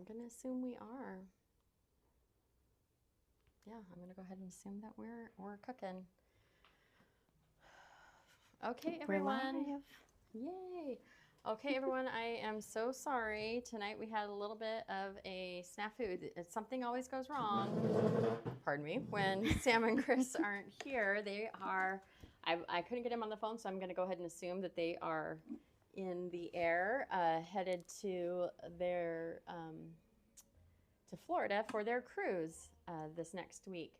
I'm going to assume we are. Yeah, I'm going to go ahead and assume that we're cooking. Okay, everyone. Yay. Okay, everyone, I am so sorry. Tonight we had a little bit of a snafu. Something always goes wrong, pardon me, when Sam and Chris aren't here. They are, I couldn't get them on the phone, so I'm going to go ahead and assume that they are in the air, headed to their, to Florida for their cruise this next week.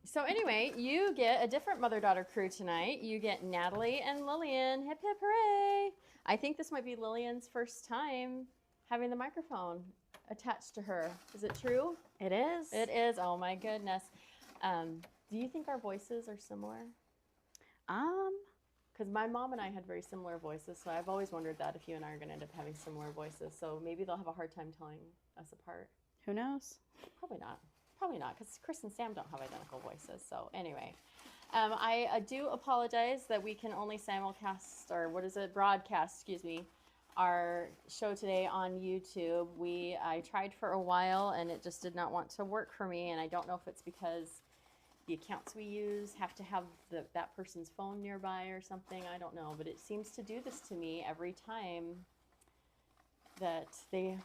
So anyway, you get a different mother-daughter crew tonight. You get Natalie and Lillian. Hip, hip, hooray. I think this might be Lillian's first time having the microphone attached to her. Is it true? It is. It is. Oh, my goodness. Do you think our voices are similar? Because my mom and I had very similar voices, so I've always wondered that if you and I are going to end up having similar voices. So maybe they'll have a hard time telling us apart. Who knows? Probably not. Probably not, because Chris and Sam don't have identical voices. So anyway, I do apologize that we can only simulcast, or broadcast, excuse me, our show today on YouTube. I tried for a while, and it just did not want to work for me, and I don't know if it's because the accounts we use have to have that person's phone nearby or something. I don't know, but it seems to do this to me every time that they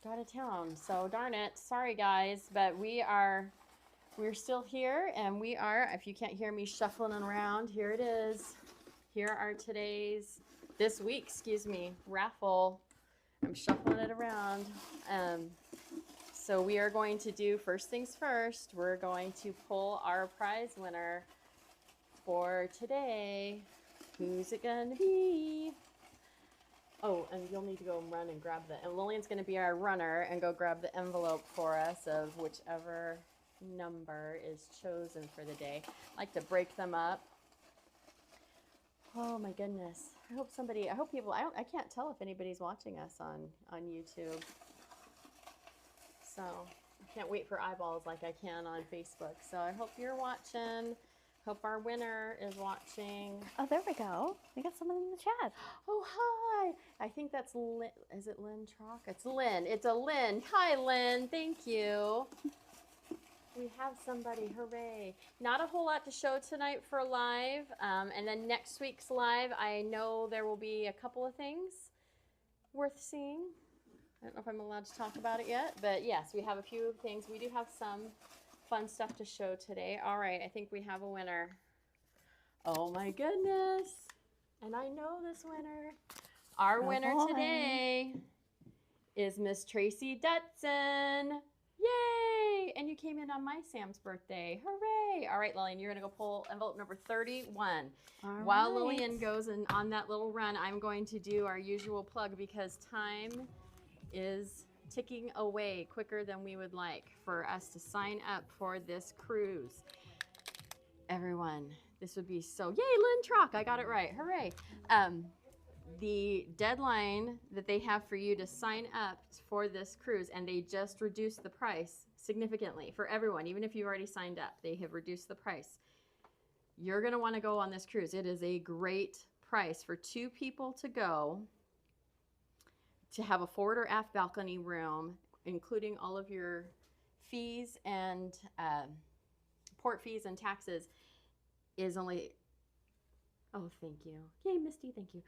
go out of town. So darn it, sorry guys, but we're still here, and we are, if you can't hear me shuffling around, here it is. Here are this week's raffle. I'm shuffling it around. So we are going to do, first things first, we're going to pull our prize winner for today. Who's it gonna be? Oh, and you'll need to go and run and grab and Lillian's going to be our runner and go grab the envelope for us of whichever number is chosen for the day. I like to break them up. Oh my goodness. I hope people, I can't tell if anybody's watching us on YouTube. So I can't wait for eyeballs like I can on Facebook. So I hope you're watching. Hope our winner is watching. Oh, there we go. We got someone in the chat. Oh, hi. I think that's Lynn. Is it Lynn Trock? It's Lynn. It's a Lynn. Hi, Lynn. Thank you. We have somebody. Hooray. Not a whole lot to show tonight for live. And then next week's live, I know there will be a couple of things worth seeing. I don't know if I'm allowed to talk about it yet. But yes, we have a few things. We do have some fun stuff to show today. All right, I think we have a winner. Oh my goodness. And I know this winner. Our winner today is Miss Tracy Dutson. Yay! And you came in on my Sam's birthday. Hooray! All right, Lillian, you're going to go pull envelope number 31. While Lillian goes on that little run, I'm going to do our usual plug because time is ticking away quicker than we would like for us to sign up for this cruise. Everyone, this would be so, yay, Lynn Trock, I got it right, hooray. The deadline that they have for you to sign up for this cruise, and they just reduced the price significantly for everyone, even if you already signed up, they have reduced the price. You're gonna wanna go on this cruise. It is a great price for 2 people to go, to have a forward or aft balcony room, including all of your fees and port fees and taxes, is only, oh, thank you. Yay, Misty, thank you.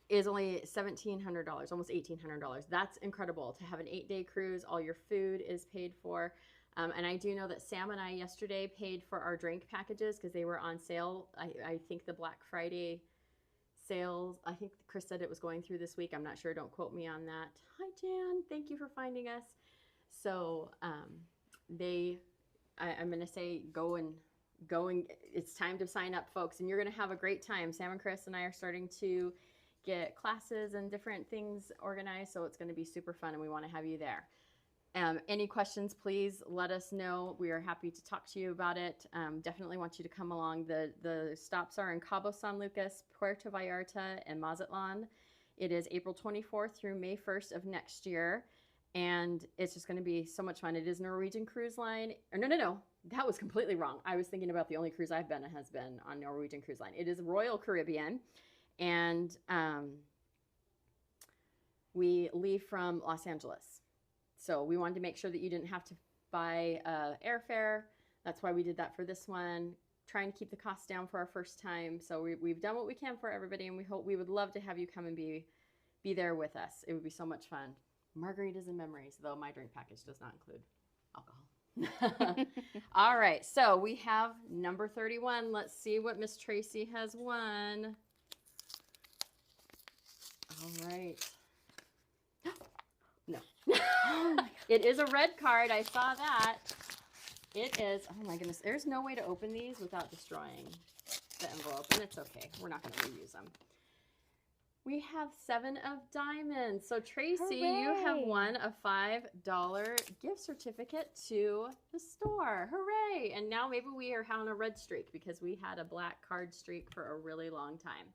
Is only $1,700, almost $1,800. That's incredible to have an 8-day cruise. All your food is paid for. And I do know that Sam and I yesterday paid for our drink packages because they were on sale. I think the Black Friday sales, I think Chris said it was going through this week. I'm not sure. Don't quote me on that. Hi, Jan. Thank you for finding us. So I'm going to say go and it's time to sign up, folks, and you're going to have a great time. Sam and Chris and I are starting to get classes and different things organized, so it's going to be super fun, and we want to have you there. Any questions, please let us know. We are happy to talk to you about it. Definitely want you to come along. The stops are in Cabo San Lucas, Puerto Vallarta, and Mazatlan. It is April 24th through May 1st of next year, and it's just going to be so much fun. It is Norwegian Cruise Line. Or no, that was completely wrong. I was thinking about the only cruise I've been on has been on Norwegian Cruise Line. It is Royal Caribbean, and we leave from Los Angeles. So we wanted to make sure that you didn't have to buy airfare. That's why we did that for this one. Trying to keep the costs down for our first time. So we've done what we can for everybody, and we would love to have you come and be there with us. It would be so much fun. Margaritas and memories, though my drink package does not include alcohol. All right, so we have number 31. Let's see what Miss Tracy has won. All right. No. It is a red card. I saw that. It is, oh my goodness, there's no way to open these without destroying the envelope, and it's okay. We're not going to reuse them. We have 7 of diamonds. So Tracy, Hooray. you have won a $5 gift certificate to the store. Hooray! And now maybe we are on a red streak because we had a black card streak for a really long time.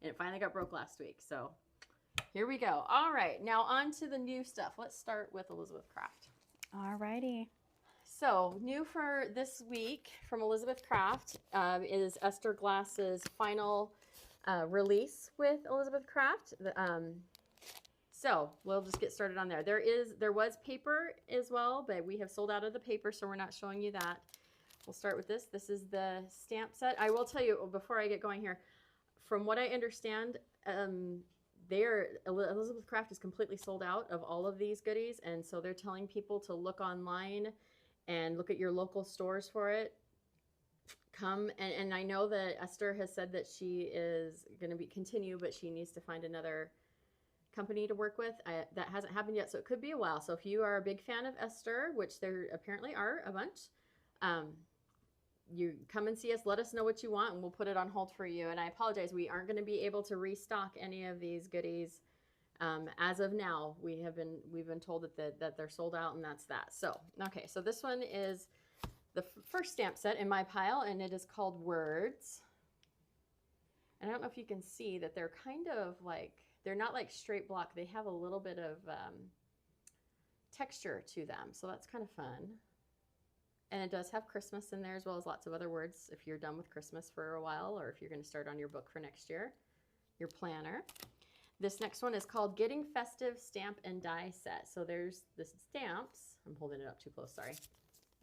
And it finally got broke last week. So here we go. All right, now on to the new stuff. Let's start with Elizabeth Craft. Alrighty. So new for this week from Elizabeth Craft is Esther Glass's final release with Elizabeth Craft. So we'll just get started on there. There was paper as well, but we have sold out of the paper, so we're not showing you that. We'll start with this. This is the stamp set. I will tell you before I get going here, from what I understand, Elizabeth Craft is completely sold out of all of these goodies, and so they're telling people to look online and look at your local stores for it. Come and I know that Esther has said that she is going to continue, but she needs to find another company to work with. That hasn't happened yet, so it could be a while. So if you are a big fan of Esther, which there apparently are a bunch, you come and see us. Let us know what you want, and we'll put it on hold for you. And I apologize, we aren't going to be able to restock any of these goodies as of now. We've been told that they're sold out, and that's that. So okay, so this one is the first stamp set in my pile, and it is called Words. And I don't know if you can see that they're kind of like, they're not like straight block. They have a little bit of texture to them, so that's kind of fun. And it does have Christmas in there, as well as lots of other words if you're done with Christmas for a while, or if you're going to start on your book for next year, your planner. This next one is called Getting Festive Stamp and Die Set. So there's the stamps. I'm holding it up too close, sorry.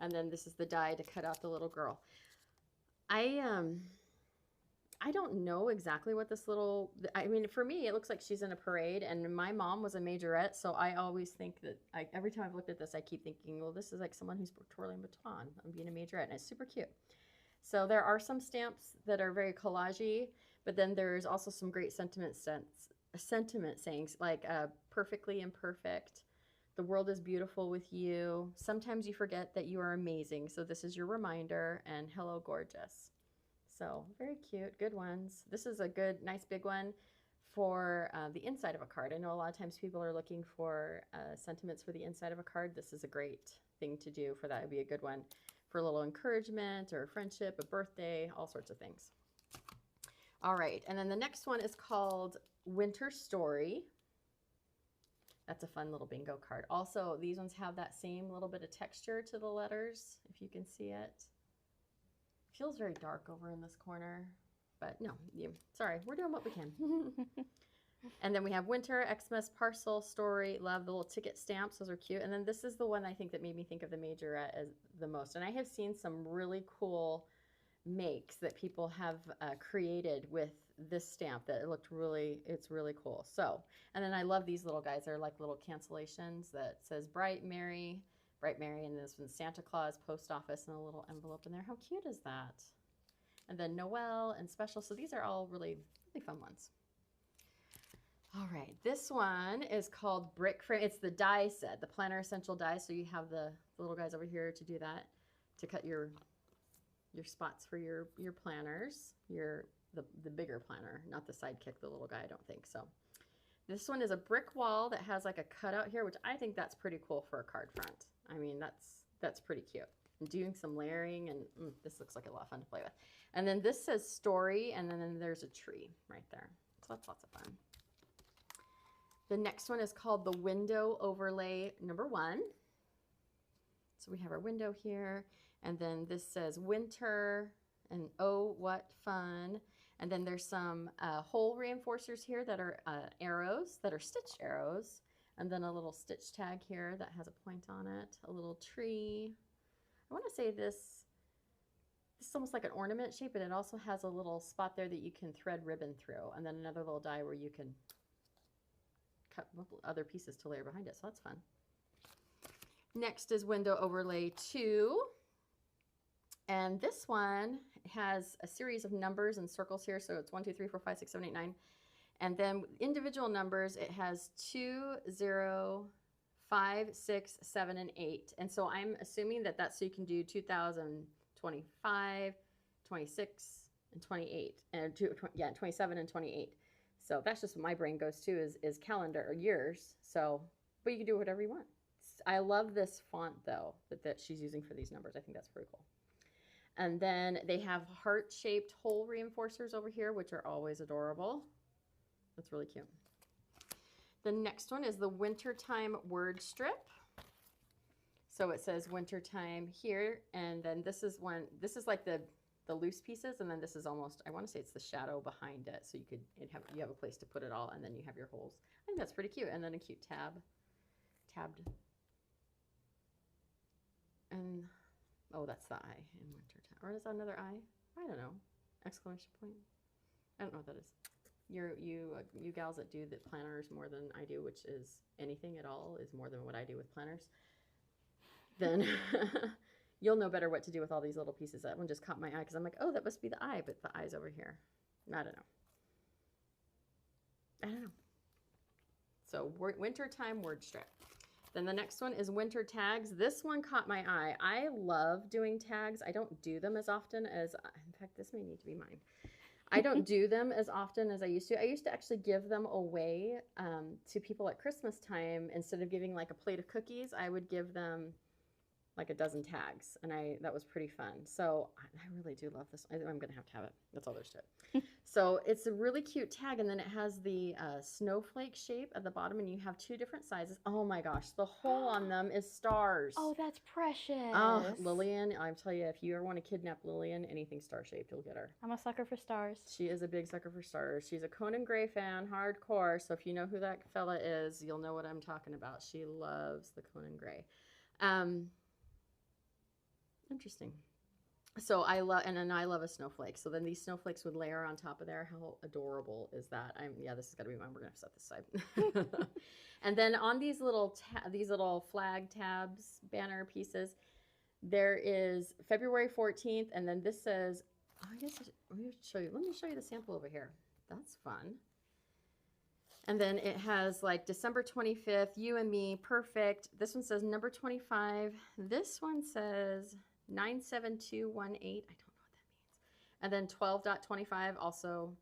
And then this is the die to cut out the little girl. I don't know exactly what this little, I mean, for me, it looks like she's in a parade, and my mom was a majorette, so I always think that, every time I've looked at this, I keep thinking, well, this is like someone who's twirling a baton and being a majorette, and it's super cute. So there are some stamps that are very collage-y, but then there's also some great sentiment sayings, like perfectly imperfect, the world is beautiful with you, sometimes you forget that you are amazing, so this is your reminder, and hello, gorgeous. So very cute, good ones. This is a good, nice big one for the inside of a card. I know a lot of times people are looking for sentiments for the inside of a card. This is a great thing to do for that. It would be a good one for a little encouragement or friendship, a birthday, all sorts of things. All right, and then the next one is called Winter Story. That's a fun little bingo card. Also, these ones have that same little bit of texture to the letters, if you can see it. Feels very dark over in this corner, but no, sorry, we're doing what we can. And then we have Winter, Xmas, Parcel, Story, Love, the little ticket stamps. Those are cute. And then this is the one I think that made me think of the majorette as the most. And I have seen some really cool makes that people have created with this stamp that it's really cool. So, and then I love these little guys. They're like little cancellations that says Bright Mary, and this one's Santa Claus, Post Office, and a little envelope in there. How cute is that? And then Noel and Special. So these are all really, really fun ones. All right, this one is called Brick Frame. It's the die set, the Planner Essential die. So you have the little guys over here to do that, to cut your spots for your planners, the bigger planner, not the sidekick, the little guy, I don't think so. This one is a brick wall that has like a cutout here, which I think that's pretty cool for a card front. I mean, that's pretty cute. I'm doing some layering, and this looks like a lot of fun to play with. And then this says Story, and then there's a tree right there. So that's lots of fun. The next one is called the Window Overlay number 1. So we have our window here, and then this says Winter, and oh, what fun. And then there's some hole reinforcers here that are arrows, that are stitched arrows. And then a little stitch tag here that has a point on it, a little tree. I want to say this is almost like an ornament shape, but it also has a little spot there that you can thread ribbon through, and then another little die where you can cut other pieces to layer behind it, so that's fun. Next is window overlay 2. And this one has a series of numbers and circles here. So it's 1, 2, 3, 4, 5, 6, 7, 8, 9. And then individual numbers, it has 2, 0, 5, 6, 7, and 8. And so I'm assuming that that's so you can do 2025, 26, and 28. And 27 and 28. So that's just what my brain goes to is calendar or years. So, but you can do whatever you want. I love this font though that she's using for these numbers. I think that's pretty cool. And then they have heart-shaped hole reinforcers over here, which are always adorable. That's really cute. The next one is the wintertime word strip. So it says wintertime here, and then this is like the loose pieces, and then this is almost, I want to say it's the shadow behind it, so you have a place to put it all, and then you have your holes. I think that's pretty cute. And then a cute tabbed. And oh, that's the eye in wintertime. Or is that another eye? I don't know. Exclamation point. I don't know what that is. You gals that do the planners more than I do, which is anything at all, is more than what I do with planners, then you'll know better what to do with all these little pieces. That one just caught my eye because I'm like, oh, that must be the eye, but the eye's over here. I don't know. So wintertime word strip. Then the next one is winter tags. This one caught my eye. I love doing tags. I don't do them as often as, in fact, this may need to be mine. I don't do them as often as I used to. I used to actually give them away to people at Christmas time. Instead of giving like a plate of cookies, I would give them like a dozen tags, and that was pretty fun. So I really do love this. I'm gonna have to have it. That's all there's to it. So it's a really cute tag, and then it has the snowflake shape at the bottom, and you have 2 different sizes. Oh my gosh, the hole on them is stars. Oh, that's precious. Oh, Lillian, I tell you, if you ever want to kidnap Lillian, anything star shaped, you'll get her. I'm a sucker for stars. She is a big sucker for stars. She's a Conan Gray fan, hardcore. So if you know who that fella is, you'll know what I'm talking about. She loves the Conan Gray. Interesting. So I love, and then I love a snowflake. So then these snowflakes would layer on top of there. How adorable is that? Yeah, this is gonna be mine. We're gonna set this aside. And then on these little flag tabs, banner pieces, there is February 14th, and then this says, oh, I guess let me show you the sample over here. That's fun. And then it has like December 25th, you and me, perfect. This one says number 25. This one says 97218. I don't know what that means. And then 12.25, also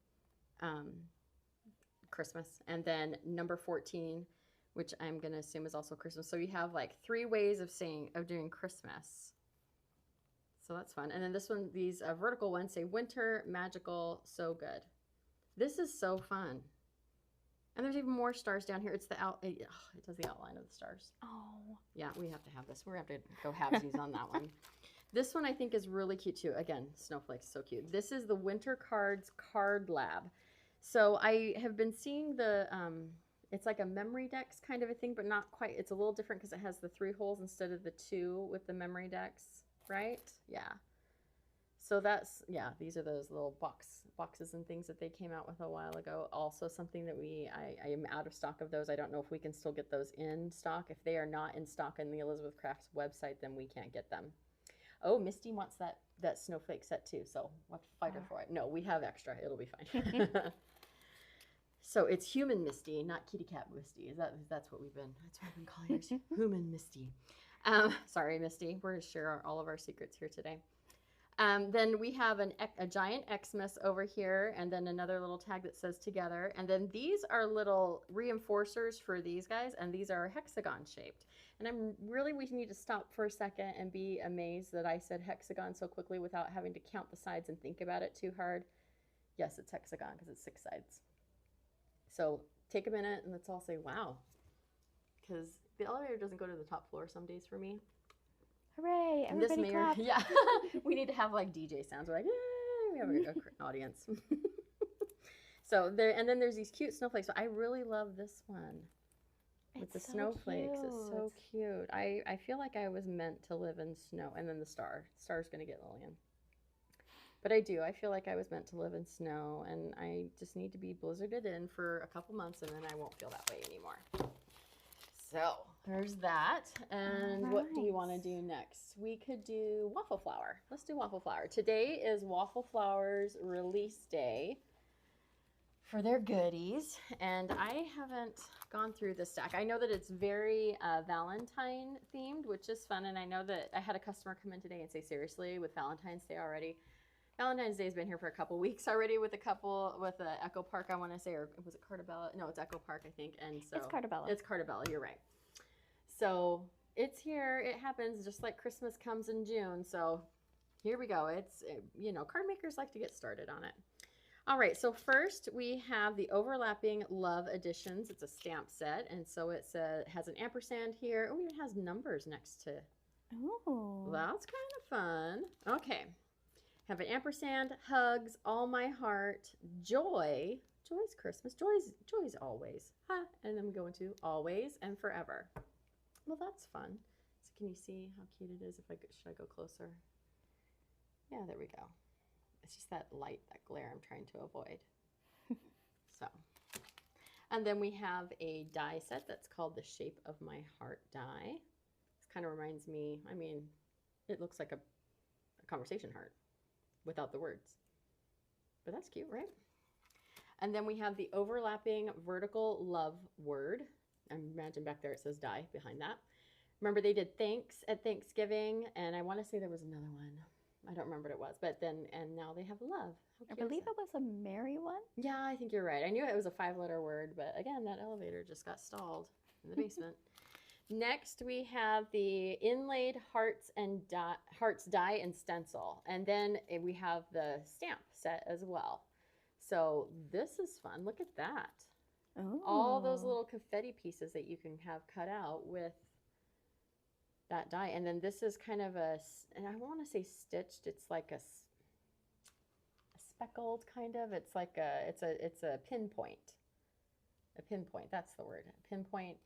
Christmas. And then number 14, which I'm going to assume is also Christmas. So you have like 3 ways of doing Christmas. So that's fun. And then this one, these vertical ones say winter, magical, so good. This is so fun. And there's even more stars down here. It's it does the outline of the stars. Oh. Yeah, we have to have this. We're going to have to go halvesies on that one. This one I think is really cute too. Again, snowflakes, so cute. This is the Winter Cards Card Lab. So I have been seeing it's like a memory decks kind of a thing, but not quite. It's a little different because it has the 3 holes instead of the 2 with the memory decks, right? Yeah. So these are those little boxes and things that they came out with a while ago. Also something that I am out of stock of those. I don't know if we can still get those in stock. If they are not in stock on the Elizabeth Crafts website, then we can't get them. Oh, Misty wants that snowflake set too, so we'll have to fight her for it. No, we have extra. It'll be fine. So it's human Misty, not kitty cat Misty. That's what we've been calling her. Human Misty. Sorry, Misty. We're going to share all of our secrets here today. Then we have a giant Xmas over here, and then another little tag that says together. And then these are little reinforcers for these guys, and these are hexagon shaped. And we need to stop for a second and be amazed that I said hexagon so quickly without having to count the sides and think about it too hard. Yes, it's hexagon because it's 6 sides. So take a minute and let's all say, wow. Because the elevator doesn't go to the top floor some days for me. Hooray, everybody clap. Yeah, we need to have like DJ sounds. We're like, yeah, we have an audience. So and then there's these cute snowflakes. So I really love this one. with the so snowflakes. It's so cute. cute. I feel like I was meant to live in snow. And then the star. Star's going to get Lillian. But I do. I feel like I was meant to live in snow, and I just need to be blizzarded in for a couple months, and then I won't feel that way anymore. So there's that. And what do we want to do next? We could do waffle flour. Let's do waffle flour. Today is Waffle Flour's release day for their goodies, and I haven't gone through the stack. I know that it's very Valentine themed, which is fun, and I know that I had a customer come in today and say, seriously, with Valentine's Day already? Valentine's Day's been here for a couple weeks already with Echo Park, I want to say, or was it Cartabella? No, it's Echo Park, I think. And so It's Cartabella. It's Cartabella, you're right. So it's here. It happens just like Christmas comes in June. So here we go. It's, card makers like to get started on it. All right, so first we have the Overlapping Love Editions. It's a stamp set, and so it has an ampersand here. Oh, it even has numbers next to. Ooh. That's kind of fun. Okay. Have an ampersand, hugs, all my heart, joy. Joy's Christmas. Joy's always. Huh? And then we go into always and forever. Well, that's fun. So can you see how cute it is? Should I go closer? Yeah, there we go. It's just that light, that glare I'm trying to avoid. So, and then we have a die set that's called the Shape of My Heart die. This kind of reminds me, it looks like a conversation heart without the words. But that's cute, right? And then we have the Overlapping Vertical Love Word. I imagine back there it says die behind that. Remember they did thanks at Thanksgiving, and I want to say there was another one. I don't remember what it was, and now they have love. I believe it was a merry one. Yeah, I think you're right. I knew it was a 5-letter word, but again, that elevator just got stalled in the basement. Next, we have the Inlaid Hearts die and stencil. And then we have the stamp set as well. So this is fun. Look at that. Ooh. All those little confetti pieces that you can have cut out with that die. And then this is kind of and I want to say stitched. It's like a speckled kind of. It's like it's a pinpoint. A pinpoint, that's the word. A pinpoint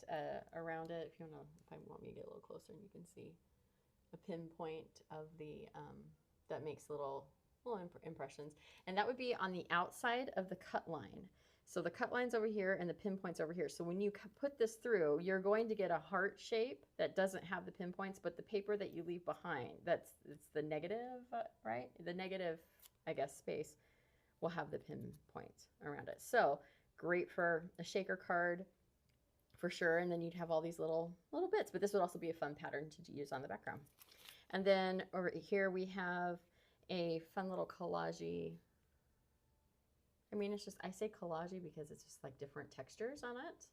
around it. If I want me to get a little closer, and you can see a pinpoint of the that makes little impressions, and that would be on the outside of the cut line. So the cut line's over here, and the pinpoint's over here. So when you put this through, you're going to get a heart shape that doesn't have the pinpoints, but the paper that you leave behind, it's the negative, right? The negative, I guess, space will have the pinpoints around it. So great for a shaker card for sure, and then you'd have all these little bits, but this would also be a fun pattern to use on the background. And then over here we have a fun little collage-y. It's just, I say collage-y because it's just like different textures on it.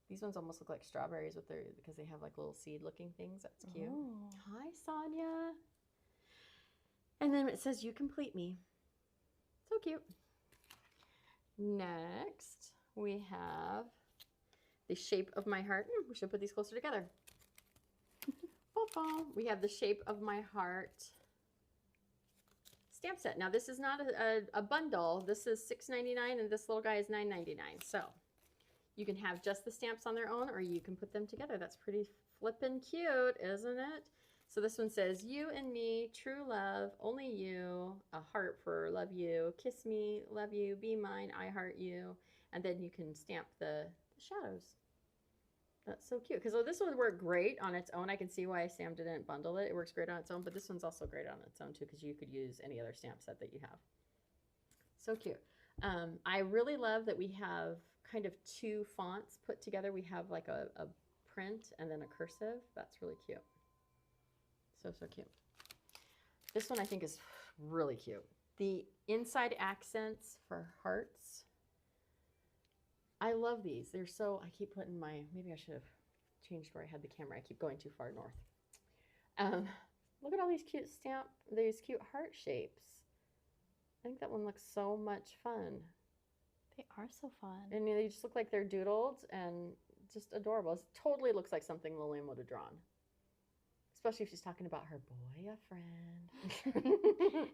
These ones almost look like strawberries because they have like little seed looking things. That's cute. Ooh. Hi, Sonia. And then it says, you complete me. So cute. Next, we have the Shape of My Heart. We should put these closer together. We have the Shape of My Heart stamp set. Now, this is not a bundle. This is $6.99, and this little guy is $9.99. So you can have just the stamps on their own, or you can put them together. That's pretty flippin' cute, isn't it? So this one says, you and me, true love, only you, a heart for love you, kiss me, love you, be mine, I heart you. And then you can stamp the shadows. That's so cute. Because this would work great on its own. I can see why Sam didn't bundle it. It works great on its own, but this one's also great on its own too, because you could use any other stamp set that you have. So cute. I really love that we have kind of two fonts put together. We have like a print and then a cursive. That's really cute. So cute. This one I think is really cute. The inside accents for hearts. I love these. They're so, I keep putting maybe I should have changed where I had the camera. I keep going too far north. Look at all these cute heart shapes. I think that one looks so much fun. They are so fun. And they just look like they're doodled and just adorable. It totally looks like something Lillian would have drawn. Especially if she's talking about her boyfriend.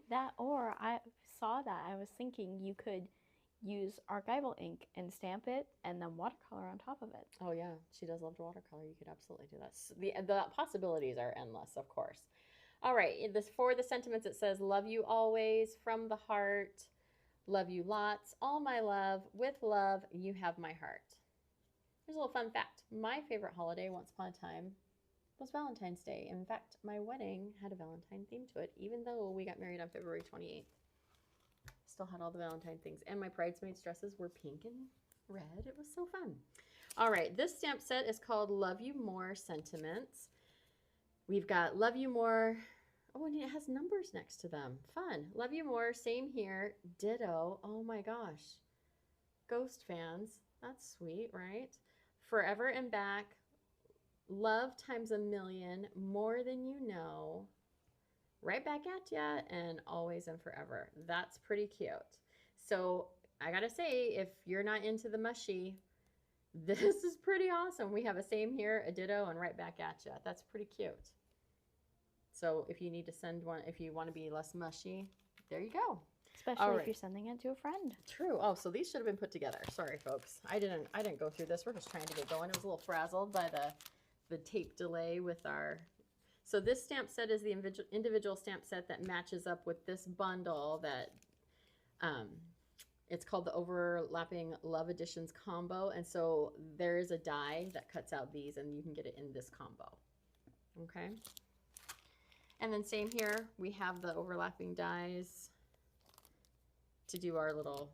That, or I saw that. I was thinking you could use archival ink and stamp it and then watercolor on top of it. Oh yeah, she does love to watercolor. You could absolutely do that. The possibilities are endless, of course. All right, for the sentiments, it says, love you always, from the heart, love you lots, all my love, with love, you have my heart. Here's a little fun fact. My favorite holiday, once upon a time, was Valentine's Day. In fact, my wedding had a Valentine theme to it, even though we got married on February 28th. Still had all the Valentine things. And my bridesmaids' dresses were pink and red. It was so fun. All right, this stamp set is called Love You More Sentiments. We've got Love You More. Oh, and it has numbers next to them. Fun. Love You More, same here. Ditto. Oh my gosh. Ghost fans. That's sweet, right? Forever and back. Love times a million. More than you know. Right back at ya, and always and forever. That's pretty cute. So I gotta say, if you're not into the mushy, this is pretty awesome. We have a same here, a ditto, and right back at ya. That's pretty cute. So if you need to send one, if you want to be less mushy, there you go. Especially if you're sending it to a friend. True. Oh, so these should have been put together. Sorry, folks. I didn't go through this. We're just trying to get going. It was a little frazzled by the tape delay with our. So this stamp set is the individual stamp set that matches up with this bundle that it's called the Overlapping Love Editions combo. And so there is a die that cuts out these, and you can get it in this combo. Okay. And then same here, we have the overlapping dies to do our little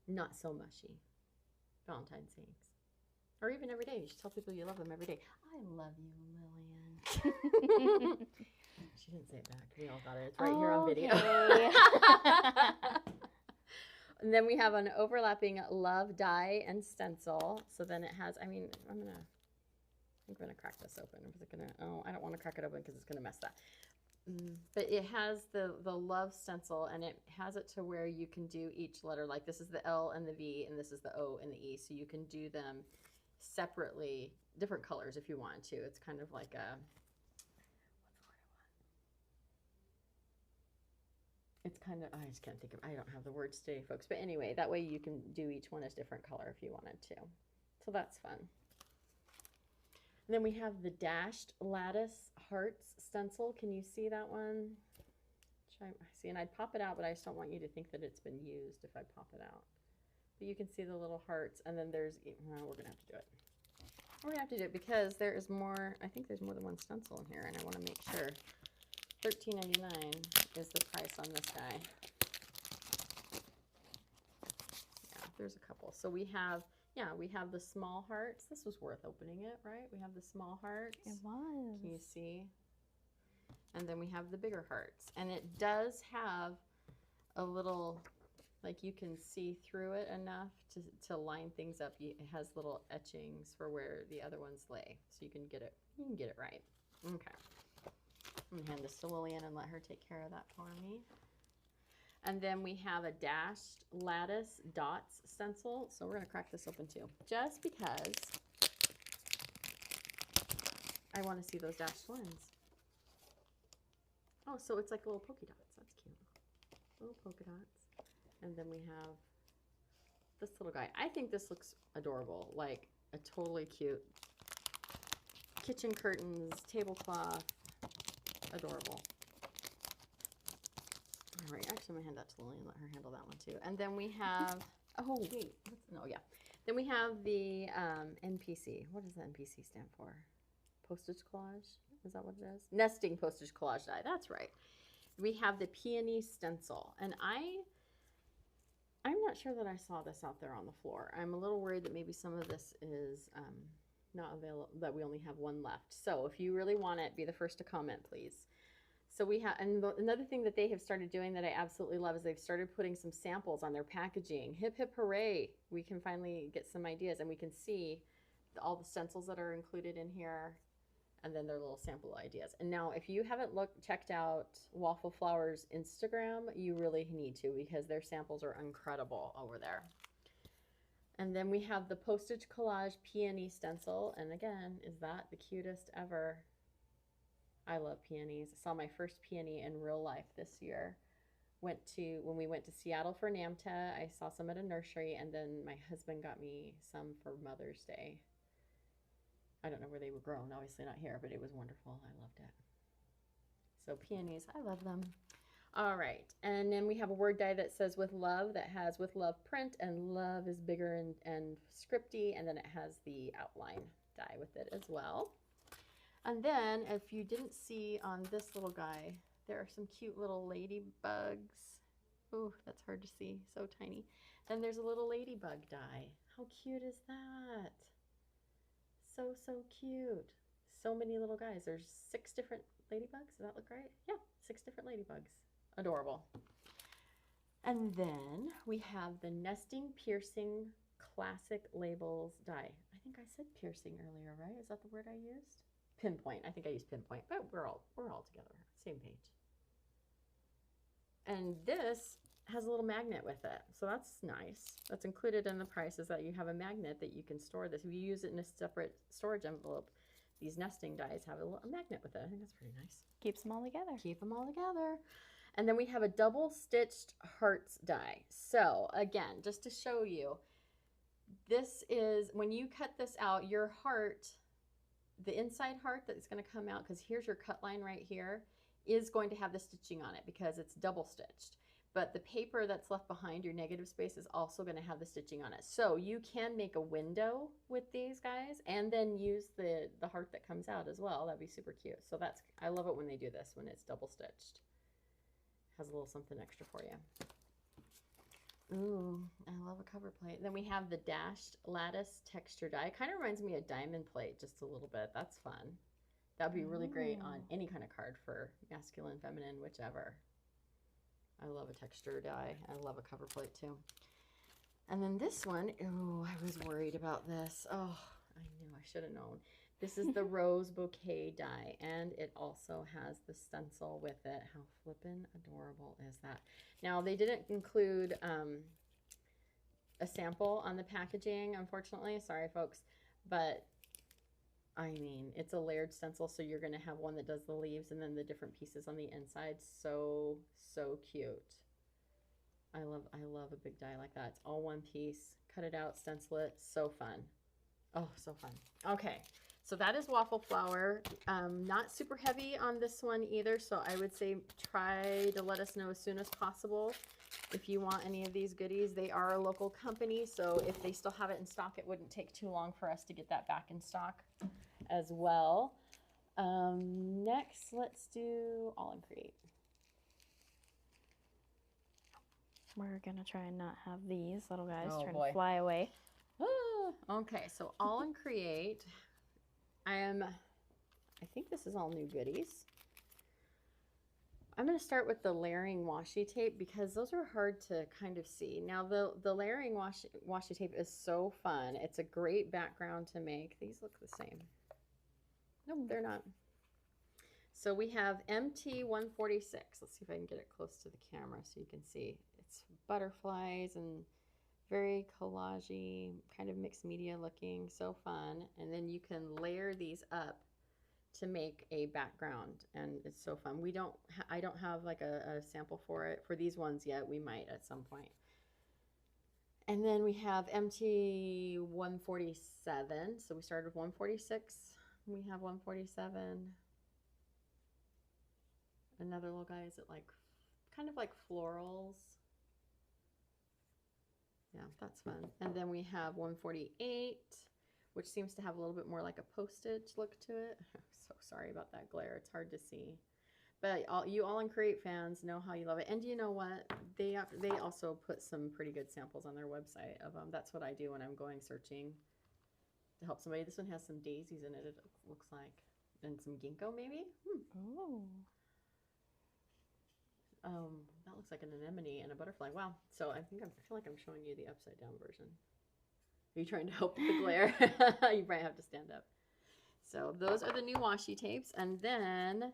not so mushy Valentine's things. Or even every day. You should tell people you love them every day. I love you, Lillian. She didn't say it back. We all got it. It's right here on video. And then we have an overlapping love die and stencil. So then it has, I think I'm going to crack this open. Is it going to, oh, I don't want to crack it open because it's going to mess that. But it has the love stencil, and it has it to where you can do each letter. Like this is the L and the V, and this is the O and the E. So you can do them separately, different colors if you want to. It's kind of like a, it's kind of, I just can't think of, I don't have the words today, folks. But anyway, that way you can do each one as different color if you wanted to. So that's fun. And then we have the dashed lattice hearts stencil. Can you see that one? See, and I'd pop it out, but I just don't want you to think that it's been used if I pop it out. But you can see the little hearts, and then there's, well, we're gonna have to do it. We're gonna have to do it because there is more, I think there's more than one stencil in here, and I wanna make sure. $13.99 is the price on this guy. Yeah, there's a couple. So we have, yeah, we have the small hearts. This was worth opening it, right? We have the small hearts. It was. Can you see? And then we have the bigger hearts. And it does have a little, like you can see through it enough to line things up. It has little etchings for where the other ones lay. So you can get it right. Okay. I'm gonna hand this to Lillian and let her take care of that for me. And then we have a dashed lattice dots stencil. So we're gonna crack this open too, just because I want to see those dashed lines. Oh, so it's like little polka dots. That's cute. Little polka dots. And then we have this little guy. I think this looks adorable, like a totally cute kitchen curtains, tablecloth. Adorable. All right, actually I'm gonna hand that to Lillian and let her handle that one too. And then we have, oh wait, no, yeah. Then we have the NPC. What does the NPC stand for? Postage collage? Is that what it is? Nesting postage collage die. That's right. We have the peony stencil, and I'm not sure that I saw this out there on the floor. I'm a little worried that maybe some of this is not available, that we only have one left. So if you really want it, be the first to comment, please. So we have, and another thing that they have started doing that I absolutely love is they've started putting some samples on their packaging. Hip, hip, hooray. We can finally get some ideas, and we can see all the stencils that are included in here, and then their little sample ideas. And now, if you haven't checked out Waffle Flower's Instagram, you really need to, because their samples are incredible over there. And then we have the postage collage peony stencil. And again, is that the cutest ever? I love peonies. I saw my first peony in real life this year. when we went to Seattle for NAMTA, I saw some at a nursery, and then my husband got me some for Mother's Day. I don't know where they were grown, obviously not here, but it was wonderful. I loved it. So peonies, I love them. All right, and then we have a word die that says with love, that has with love print, and love is bigger and scripty, and then it has the outline die with it as well. And then if you didn't see on this little guy, there are some cute little ladybugs. Ooh, that's hard to see, so tiny. Then there's a little ladybug die. How cute is that? So, so cute. So many little guys. There's 6 different ladybugs. Does that look right? Yeah, 6 different ladybugs. Adorable. And then we have the Nesting Piercing Classic Labels die. I think I said piercing earlier, right? Is that the word I used? Pinpoint. I think I used pinpoint, but we're all together. Same page. And this has a little magnet with it, so that's nice. That's included in the price, is that you have a magnet that you can store this. If you use it in a separate storage envelope, these nesting dies have a magnet with it. I think that's pretty nice. Keeps them all together. Keep them all together. And then we have a double stitched hearts die. So again, just to show you, this is, when you cut this out, your heart, the inside heart that's going to come out, because here's your cut line right here, is going to have the stitching on it because it's double stitched. But the paper that's left behind, your negative space, is also going to have the stitching on it. So you can make a window with these guys and then use the heart that comes out as well. That'd be super cute. So that's, I love it when they do this, when it's double stitched. Has a little something extra for you. Ooh, I love a cover plate. Then we have the dashed lattice texture die. It kind of reminds me of diamond plate just a little bit. That's fun. That'd be really great on any kind of card for masculine, feminine, whichever. I love a texture die. I love a cover plate too. And then this one, oh, I was worried about this. Oh, I knew I should have known. This is the rose bouquet die, and it also has the stencil with it. How flippin' adorable is that? Now, they didn't include a sample on the packaging, unfortunately. Sorry, folks. But, I mean, it's a layered stencil, so you're going to have one that does the leaves and then the different pieces on the inside. So, so cute. I love a big die like that. It's all one piece. Cut it out, stencil it. So fun. Oh, so fun. Okay. So that is waffle flour. Not super heavy on this one either, so I would say try to let us know as soon as possible if you want any of these goodies. They are a local company, so if they still have it in stock, it wouldn't take too long for us to get that back in stock as well. Next, let's do All and Create. We're gonna try and not have these little guys Oh, trying boy. to fly away. Okay, so All and Create. I think this is all new goodies. I'm going to start with the layering washi tape because those are hard to kind of see. Now the layering washi tape is so fun. It's a great background to make. These look the same. Nope, they're not. So we have MT146. Let's see if I can get it close to the camera so you can see. It's butterflies and very collage-y, kind of mixed media looking, so fun. And then you can layer these up to make a background, and it's so fun. I don't have like a sample for it for these ones yet. We might at some point. And then we have MT147. So we started with 146. We have 147. Another little guy. Is it like kind of like florals? Yeah, that's fun. And then we have 148, which seems to have a little bit more like a postage look to it. I'm so sorry about that glare. It's hard to see. But you All and Create fans know how you love it. And you know what? They also put some pretty good samples on their website of them. That's what I do when I'm going searching to help somebody. This one has some daisies in it, it looks like. And some ginkgo maybe? Oh. That looks like an anemone and a butterfly. Wow. So I feel like I'm showing you the upside down version. Are you trying to help with the glare? You might have to stand up. So those are the new washi tapes. And then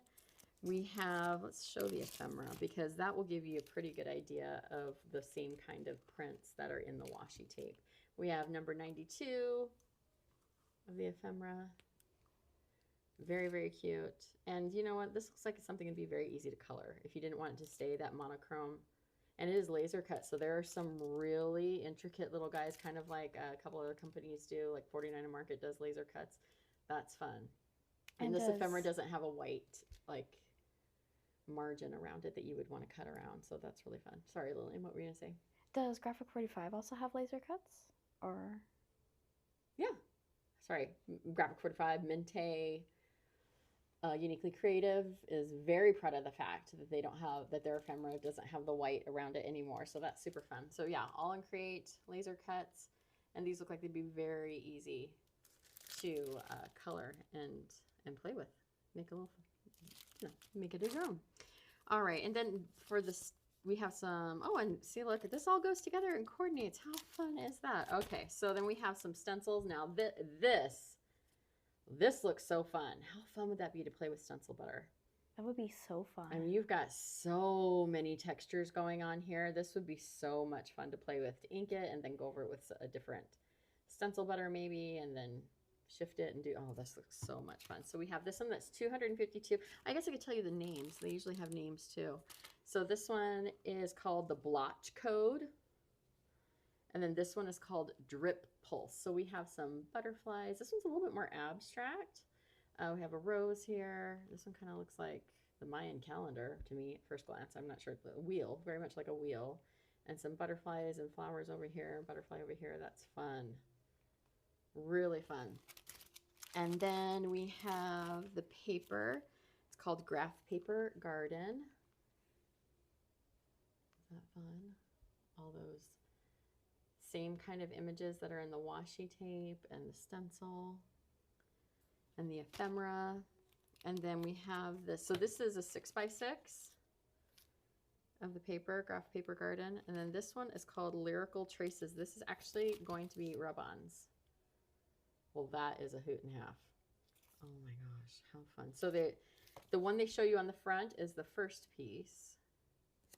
we have, let's show the ephemera because that will give you a pretty good idea of the same kind of prints that are in the washi tape. We have number 92 of the ephemera. Very, very cute. And you know what? This looks like it's something that'd be very easy to color. If you didn't want it to stay that monochrome, And it is laser cut. So there are some really intricate little guys, kind of like a couple other companies do, like 49 Market does laser cuts. That's fun. And this ephemera doesn't have a white, like, margin around it that you would want to cut around. So that's really fun. Sorry, Lillian, what were you going to say? Does Graphic 45 also have laser cuts? Or? Yeah. Sorry. Graphic 45, Mente, Uniquely Creative is very proud of the fact that they don't have, that their ephemera doesn't have the white around it anymore. So that's super fun. So yeah, all in Create, laser cuts. And these look like they'd be very easy to color and play with. Make a little, you know, make it your own. All right, and then for this, we have some, oh, and see, look, this all goes together and coordinates. How fun is that? Okay, so then we have some stencils. Now this looks so fun. How fun would that be to play with stencil butter? That would be so fun. I mean, you've got so many textures going on here. This would be so much fun to play with, to ink it and then go over it with a different stencil butter maybe, and then shift it and do, oh, this looks so much fun. So we have this one that's 252. I guess I could tell you the names. They usually have names too. So this one is called the Blotch Code. And then this one is called Drip Pulse. So we have some butterflies. This one's a little bit more abstract. We have a rose here. This one kind of looks like the Mayan calendar to me at first glance. I'm not sure. A wheel, very much like a wheel. And some butterflies and flowers over here, butterfly over here. That's fun. Really fun. And then we have the paper. It's called Graph Paper Garden. Is that fun? All those same kind of images that are in the washi tape and the stencil and the ephemera. And then we have this. So this is a 6x6 of the paper, Graph Paper Garden. And then this one is called Lyrical Traces. This is actually going to be rub-ons. Well, that is a hoot and a half. Oh my gosh, how fun. So the one they show you on the front is the first piece.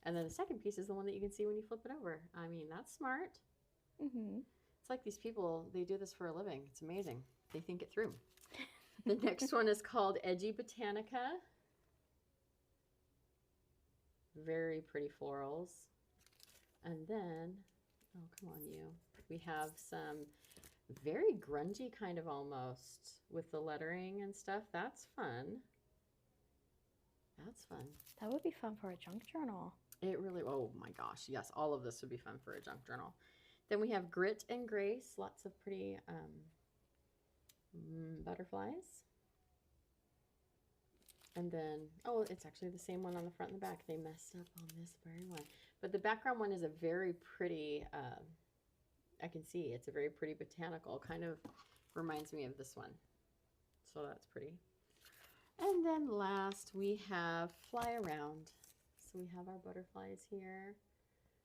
And then the second piece is the one that you can see when you flip it over. I mean, that's smart. Mm-hmm. It's like these people, they do this for a living. It's amazing. They think it through. The next one is called Edgy Botanica. Very pretty florals. And then, oh, come on, you. We have some very grungy kind of almost with the lettering and stuff. That's fun. That's fun. That would be fun for a junk journal. It really, oh my gosh, yes, all of this would be fun for a junk journal. Then we have Grit and Grace, lots of pretty butterflies. And then, oh, it's actually the same one on the front and the back. They messed up on this very one. But the background one is a very pretty, I can see it's a very pretty botanical, kind of reminds me of this one. So that's pretty. And then last we have Fly Around. So we have our butterflies here.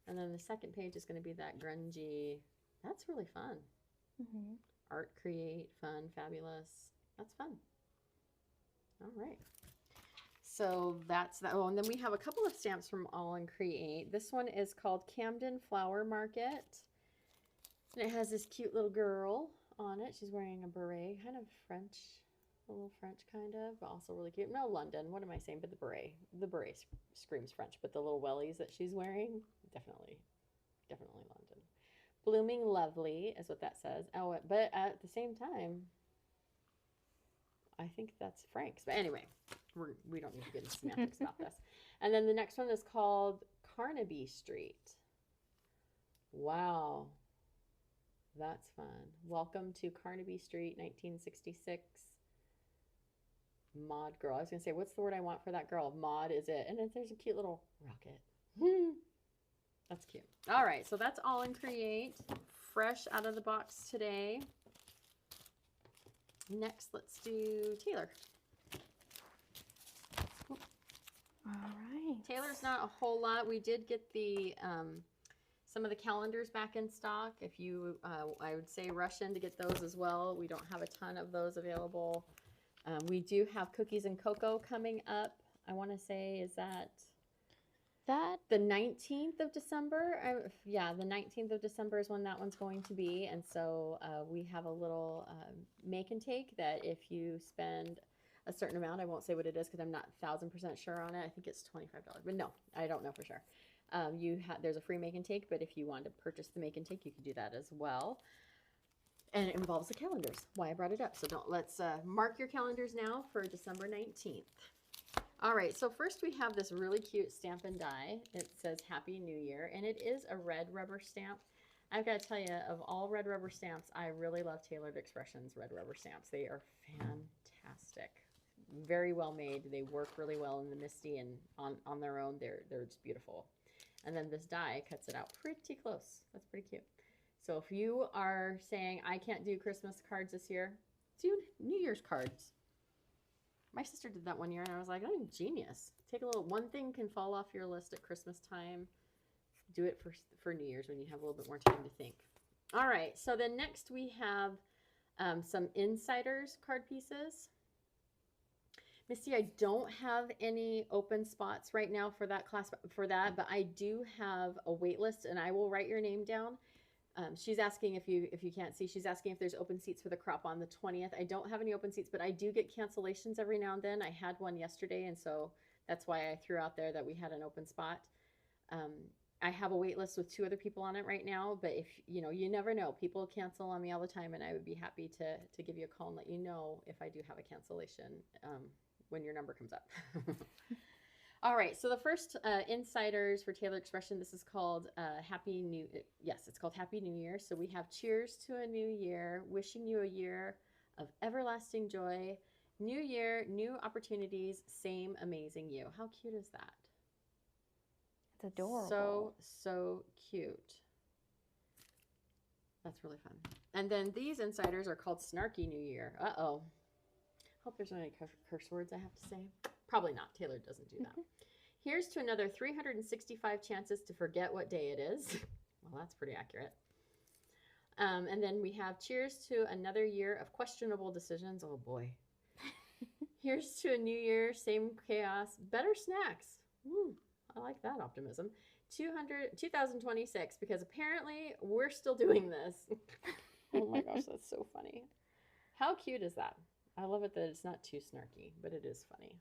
And then the second page is going to be that grungy. That's really fun. Mm-hmm. Art, create, fun, fabulous. That's fun. All right. So that's that. Oh, and then we have a couple of stamps from All in Create. This one is called Camden Flower Market. And it has this cute little girl on it. She's wearing a beret, kind of French, a little French kind of, but also really cute. No, London. What am I saying? But the beret. The beret screams French, but the little wellies that she's wearing, definitely London. Blooming Lovely is what that says. Oh, but at the same time, I think that's Frank's. But anyway, we don't need to get into semantics about this. And then the next one is called Carnaby Street. Wow. That's fun. Welcome to Carnaby Street, 1966. Mod girl. I was going to say, what's the word I want for that girl? Mod is it. And then there's a cute little rocket. That's cute. All right, so that's All in Create. Fresh out of the box today. Next, let's do Taylor. All right. Taylor's not a whole lot. We did get the some of the calendars back in stock. If you, I would say rush in to get those as well. We don't have a ton of those available. We do have Cookies and Cocoa coming up. I want to say, is that the 19th of December? Yeah, the 19th of December is when that one's going to be. And so we have a little make and take that if you spend a certain amount, I won't say what it is because I'm not 1,000% sure on it. I think it's $25, but no, I don't know for sure. There's a free make and take, but if you want to purchase the make and take, you can do that as well. And it involves the calendars. Why I brought it up. So let's mark your calendars now for December 19th. All right, so first we have this really cute stamp and die. It says Happy New Year, and it is a red rubber stamp. I've got to tell you, of all red rubber stamps, I really love Tailored Expressions red rubber stamps. They are fantastic. Very well made. They work really well in the MISTI, and on their own, they're just beautiful. And then this die cuts it out pretty close. That's pretty cute. So if you are saying, I can't do Christmas cards this year, do New Year's cards. My sister did that one year, and I was like, oh, genius. Take a little, one thing can fall off your list at Christmas time. Do it for New Year's when you have a little bit more time to think. All right, so then next we have some Insiders card pieces. Misty, I don't have any open spots right now for that class, but I do have a wait list, and I will write your name down. She's asking if you can't see, she's asking if there's open seats for the crop on the 20th. I don't have any open seats, but I do get cancellations every now and then. I had one yesterday, and so that's why I threw out there that we had an open spot. I have a wait list with 2 other people on it right now, but if you never know. People cancel on me all the time, and I would be happy to give you a call and let you know if I do have a cancellation when your number comes up. All right, so the first Insiders for Tailored Expression, this is called it's called Happy New Year. So we have cheers to a new year, wishing you a year of everlasting joy, new year, new opportunities, same amazing you. How cute is that? It's adorable. So cute. That's really fun. And then these Insiders are called Snarky New Year. Uh-oh. Hope there's not any curse words I have to say. Probably not. Taylor doesn't do that. Here's to another 365 chances to forget what day it is. Well, that's pretty accurate. And then we have cheers to another year of questionable decisions. Oh, boy. Here's to a new year, same chaos, better snacks. Ooh, I like that optimism. 2026, because apparently we're still doing this. Oh, my gosh, that's so funny. How cute is that? I love it that it's not too snarky, but it is funny.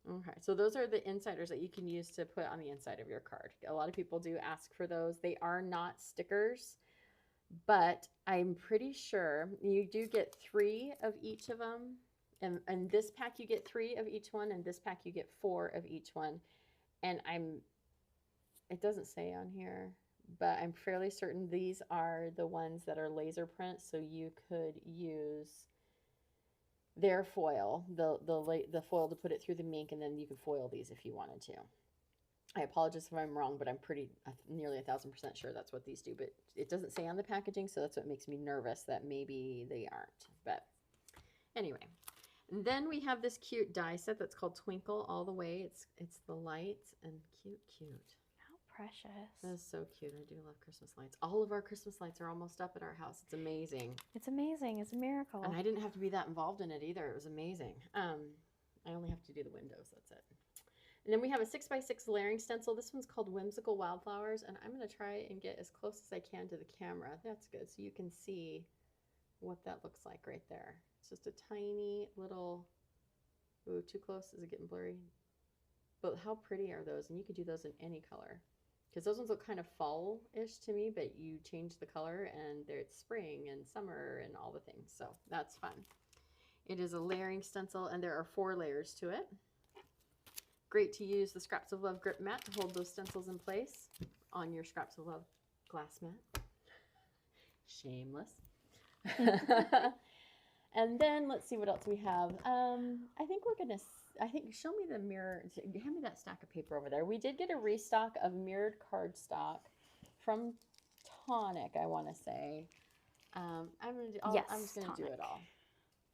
Okay, so those are the Insiders that you can use to put on the inside of your card. A lot of people do ask for those. They are not stickers, but I'm pretty sure you do get 3 of each of them. And this pack you get 3 of each one, and this pack you get 4 of each one. And it doesn't say on here, but I'm fairly certain these are the ones that are laser print, so you could use their foil, the foil to put it through the mink, and then you could foil these if you wanted to. I apologize if I'm wrong, but I'm nearly 1,000% sure that's what these do, but it doesn't say on the packaging, so that's what makes me nervous that maybe they aren't. But anyway, and then we have this cute die set that's called Twinkle All the Way. It's the lights, and cute. How precious. That is so cute. I do love Christmas lights. All of our Christmas lights are almost up at our house. It's amazing. It's amazing. It's a miracle. And I didn't have to be that involved in it either. It was amazing. I only have to do the windows. That's it. And then we have a 6x6 layering stencil. This one's called Whimsical Wildflowers, and I'm going to try and get as close as I can to the camera. That's good. So you can see what that looks like right there. It's just a tiny little, ooh, too close. Is it getting blurry? But how pretty are those? And you could do those in any color. Because those ones look kind of fall-ish to me, but you change the color, and it's spring and summer and all the things. So that's fun. It is a layering stencil, and there are 4 layers to it. Great to use the Scraps of Love grip mat to hold those stencils in place on your Scraps of Love glass mat. Shameless. And then let's see what else we have. I think show me the mirror. Hand me that stack of paper over there. We did get a restock of mirrored cardstock from Tonic, I want to say. I'm just going to do it all.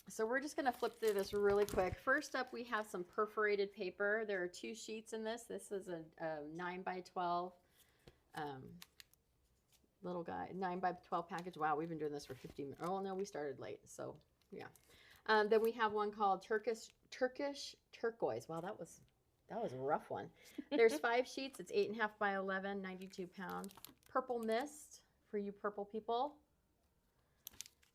So we're just going to flip through this really quick. First up, we have some perforated paper. There are 2 sheets in this. This is a 9x12 little guy, 9x12 package. Wow, we've been doing this for 50 minutes. Oh, no, we started late. So, yeah. Then we have one called Turkish Turquoise. Wow, that was a rough one. There's 5 sheets. It's 8.5 by 11, 92 pounds. Purple Mist for you purple people.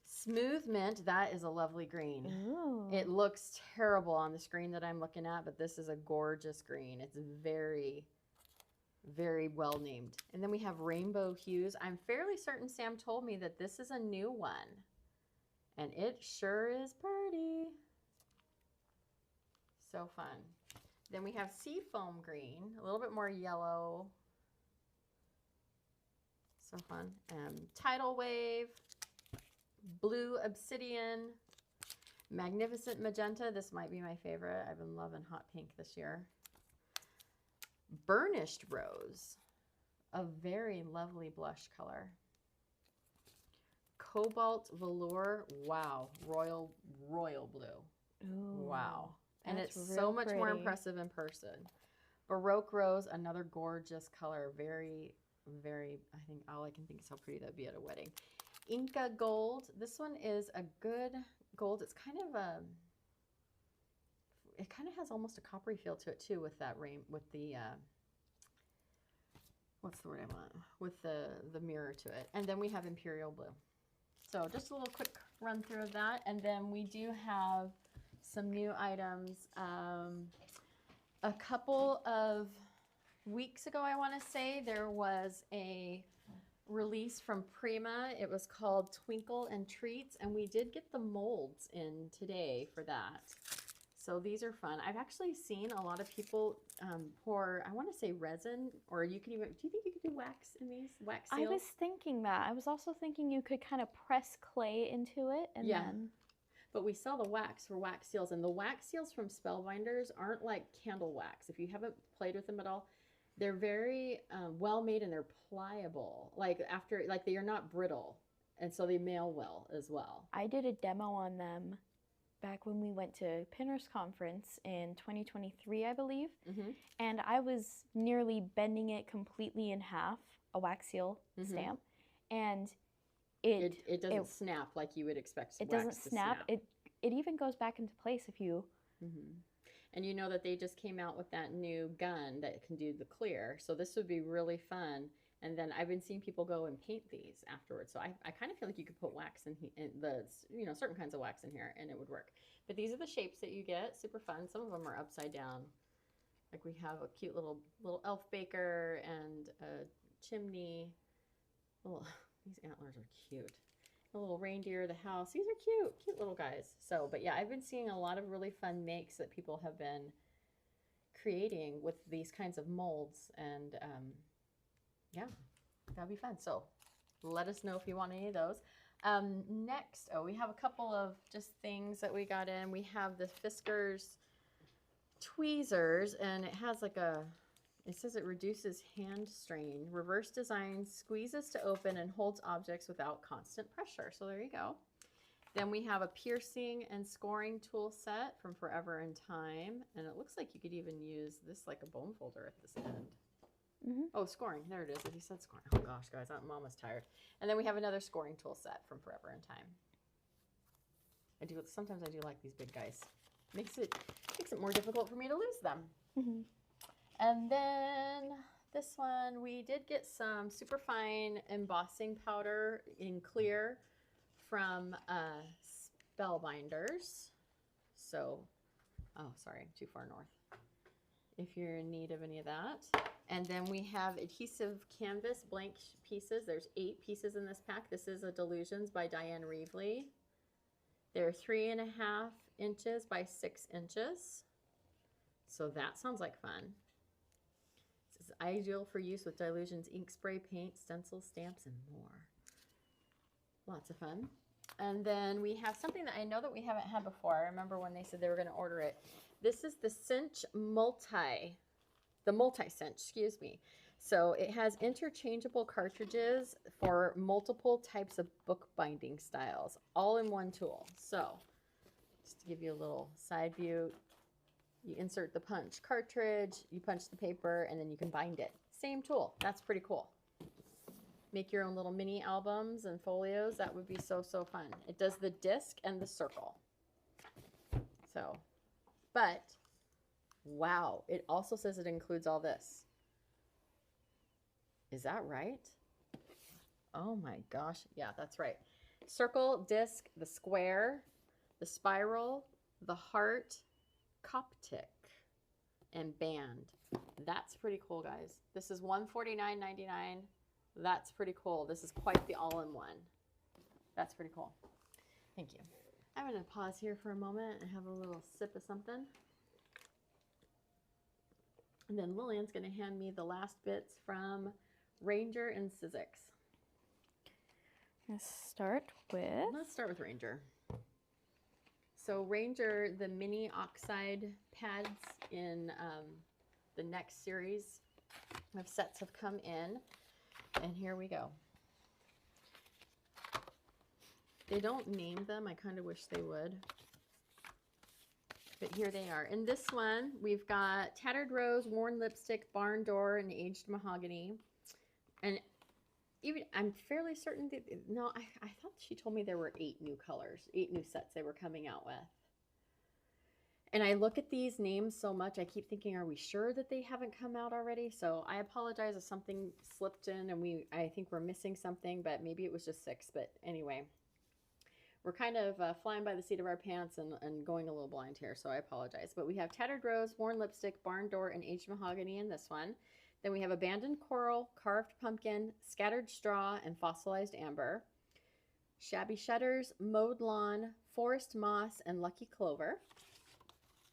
Smooth Mint, that is a lovely green. Ooh. It looks terrible on the screen that I'm looking at, but this is a gorgeous green. It's very, Very well named. And then we have Rainbow Hues. I'm fairly certain Sam told me that this is a new one. And it sure is pretty. So fun. Then we have Seafoam Green, a little bit more yellow. So fun. Tidal Wave, Blue Obsidian, Magnificent Magenta. This might be my favorite. I've been loving hot pink this year. Burnished Rose, a very lovely blush color. Cobalt Velour, wow, royal blue. Ooh, wow. And it's that's so real much more pretty. impressive in person. Baroque Rose, another gorgeous color, very, very, I think all I can think is how pretty that would be at a wedding. Inca Gold, this one is a good gold. It's kind of a, it kind of has almost a coppery feel to it too with that with the, what's the word I want? With the mirror to it. And then we have Imperial Blue. So just a little quick run through of that. And then we do have some new items. A couple of weeks ago, I want to say, there was a release from Prima. It was called Twinkle and Treats, and we did get the molds in today for that. So these are fun. I've actually seen a lot of people pour, I want to say resin, or you can even, do you think you could do wax in these, wax seals? I was thinking that. I was also thinking you could kind of press clay into it and then... But we sell the wax for wax seals, and the wax seals from Spellbinders aren't like candle wax. If you haven't played with them at all, they're very well made and they're pliable. Like they are not brittle, and so they mail well as well. I did a demo on them back when we went to Pinners Conference in 2023, I believe. And I was nearly bending it completely in half, a wax seal stamp, and it doesn't snap like you would expect. It doesn't snap. It even goes back into place if you. And you know that they just came out with that new gun that can do the clear. So this would be really fun. And then I've been seeing people go and paint these afterwards. So I kind of feel like you could put wax in the, you know, certain kinds of wax in here and it would work. But these are the shapes that you get. Super fun. Some of them are upside down. Like we have a cute little elf baker and a chimney. Oh, these antlers are cute. A little reindeer, the house. These are cute little guys. So, but yeah, I've been seeing a lot of really fun makes that people have been creating with these kinds of molds. And yeah, that'd be fun. So let us know if you want any of those. Next, we have a couple of just things that we got in. We have the Fiskars tweezers, and it has like it says it reduces hand strain. Reverse design, squeezes to open and holds objects without constant pressure. So there you go. Then we have a piercing and scoring tool set from Forever and Time. And it looks like you could even use this like a bone folder at this end. Oh, scoring. There it is. He said scoring. Oh gosh, guys, I'm almost tired. And then we have another scoring tool set from Forever and Time. Sometimes I do like these big guys. Makes it more difficult for me to lose them. And then this one, we did get some super fine embossing powder in clear from Spellbinders. So, oh, sorry, too far north. If you're in need of any of that. And then we have adhesive canvas blank pieces. There's 8 pieces in this pack. This is a Delusions by Diane Reevely. They're 3.5 inches by 6 inches. So that sounds like fun. This is ideal for use with Delusions ink spray, paint, stencils, stamps, and more. Lots of fun. And then we have something that I know that we haven't had before. I remember when they said they were going to order it. This is the Cinch Multi-Cinch, excuse me. So it has interchangeable cartridges for multiple types of bookbinding styles, all in one tool. So just to give you a little side view, you insert the punch cartridge, you punch the paper, and then you can bind it. Same tool. That's pretty cool. Make your own little mini albums and folios. That would be so, so fun. It does the disc and the circle. So, but wow, it also says it includes all this. Is that right? Oh my gosh. Yeah, that's right. Circle, disc, the square, the spiral, the heart, Coptic, and band. That's pretty cool, guys. This is $149.99. That's pretty cool. This is quite the all-in-one. That's pretty cool. Thank you. I'm going to pause here for a moment and have a little sip of something. And then Lillian's going to hand me the last bits from Ranger and Sizzix. Let's start with Ranger. So Ranger, the mini oxide pads in the next series of sets have come in. And here we go. They don't name them. I kind of wish they would. But here they are. In this one, we've got Tattered Rose, Worn Lipstick, Barn Door, and Aged Mahogany. And even I'm fairly certain that, no, I thought she told me there were 8 new colors, 8 new sets they were coming out with. And I look at these names so much, I keep thinking, are we sure that they haven't come out already? So I apologize if something slipped in and I think we're missing something, but maybe it was just 6. But anyway, we're kind of flying by the seat of our pants and going a little blind here, so I apologize. But we have Tattered Rose, Worn Lipstick, Barn Door, and Aged Mahogany in this one. Then we have Abandoned Coral, Carved Pumpkin, Scattered Straw, and Fossilized Amber. Shabby Shutters, Mowed Lawn, Forest Moss, and Lucky Clover.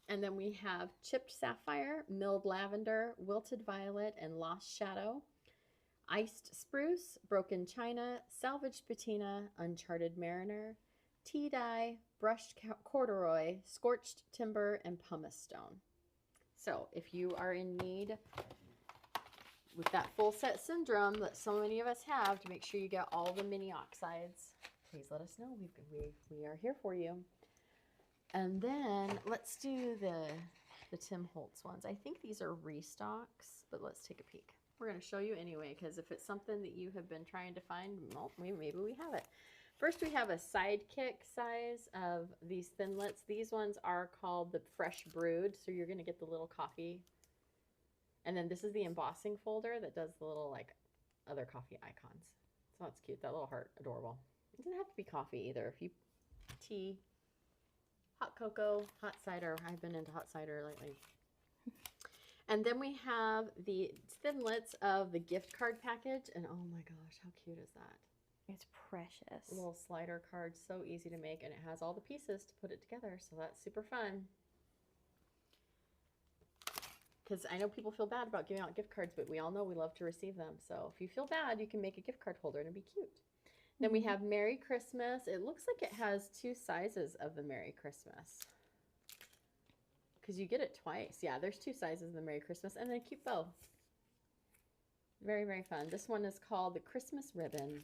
And then we have Chipped Sapphire, Milled Lavender, Wilted Violet, and Lost Shadow. Iced Spruce, Broken China, Salvaged Patina, Uncharted Mariner, Tea Dye, Brushed Corduroy, Scorched Timber, and Pumice Stone. So if you are in need with that full set syndrome that so many of us have, to make sure you get all the mini oxides, please let us know. We are here for you. And then let's do the Tim Holtz ones. I think these are restocks, but let's take a peek. We're going to show you anyway, because if it's something that you have been trying to find, well, maybe we have it. First, we have a sidekick size of these Thinlits. These ones are called the Fresh Brewed, so you're going to get the little coffee. And then this is the embossing folder that does the little, like, other coffee icons. So that's cute. That little heart, adorable. It doesn't have to be coffee either. If you tea, hot cocoa, hot cider. I've been into hot cider lately. And then we have the Thinlits of the gift card package. And oh my gosh, how cute is that? It's precious. A little slider card, so easy to make. And it has all the pieces to put it together. So that's super fun. Because I know people feel bad about giving out gift cards, but we all know we love to receive them. So if you feel bad, you can make a gift card holder and it'd be cute. Then we have Merry Christmas. It looks like it has 2 sizes of the Merry Christmas. Because you get it twice. Yeah, there's 2 sizes of the Merry Christmas. And then a cute bow. Very, very fun. This one is called the Christmas Ribbon.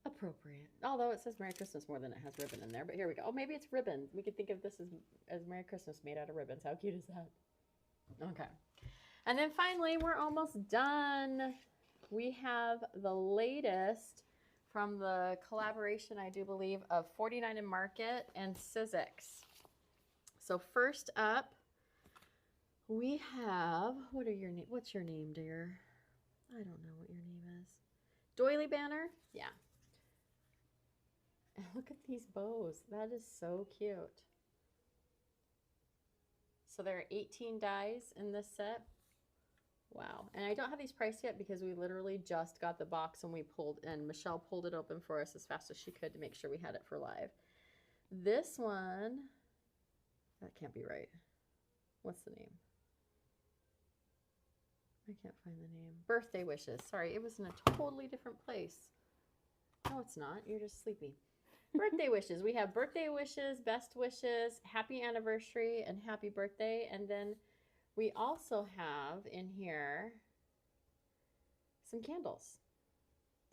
Appropriate. Although it says Merry Christmas more than it has ribbon in there. But here we go. Oh, maybe it's ribbon. We could think of this as Merry Christmas made out of ribbons. How cute is that? Okay. And then finally, we're almost done. We have the latest from the collaboration, I do believe, of 49 and Market and Sizzix. So first up, we have, what's your name, dear? I don't know what your name is. Doily Banner? Yeah. And look at these bows. That is so cute. So there are 18 dies in this set. Wow. And I don't have these priced yet because we literally just got the box and Michelle pulled it open for us as fast as she could to make sure we had it for live. This one, that can't be right. What's the name? I can't find the name. Birthday Wishes. Sorry, it was in a totally different place. No, it's not. You're just sleepy. Birthday Wishes. We have Birthday Wishes, Best Wishes, Happy Anniversary, and Happy Birthday. And then we also have in here some candles.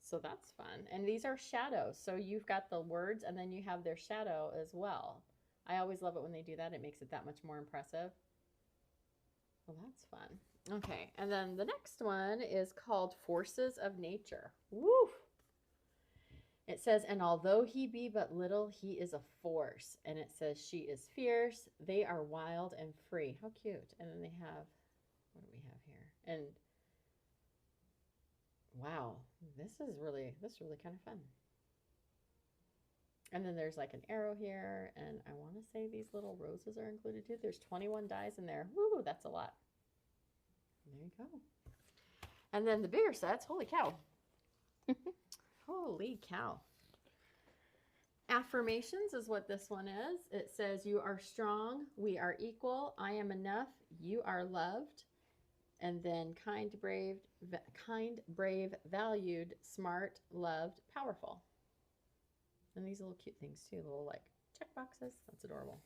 So that's fun. And these are shadows. So you've got the words and then you have their shadow as well. I always love it when they do that. It makes it that much more impressive. Well, that's fun. Okay. And then the next one is called Forces of Nature. Woo! It says, and although he be but little, he is a force. And it says, she is fierce. They are wild and free. How cute. And then they have, what do we have here? And wow, this is really kind of fun. And then there's like an arrow here. And I want to say these little roses are included too. There's 21 dies in there. Woo, that's a lot. There you go. And then the bigger sets, holy cow. Holy cow. Affirmations is what this one is. It says, you are strong, we are equal, I am enough, you are loved. And then kind, brave, valued, smart, loved, powerful. And these little cute things too, little like check boxes. That's adorable.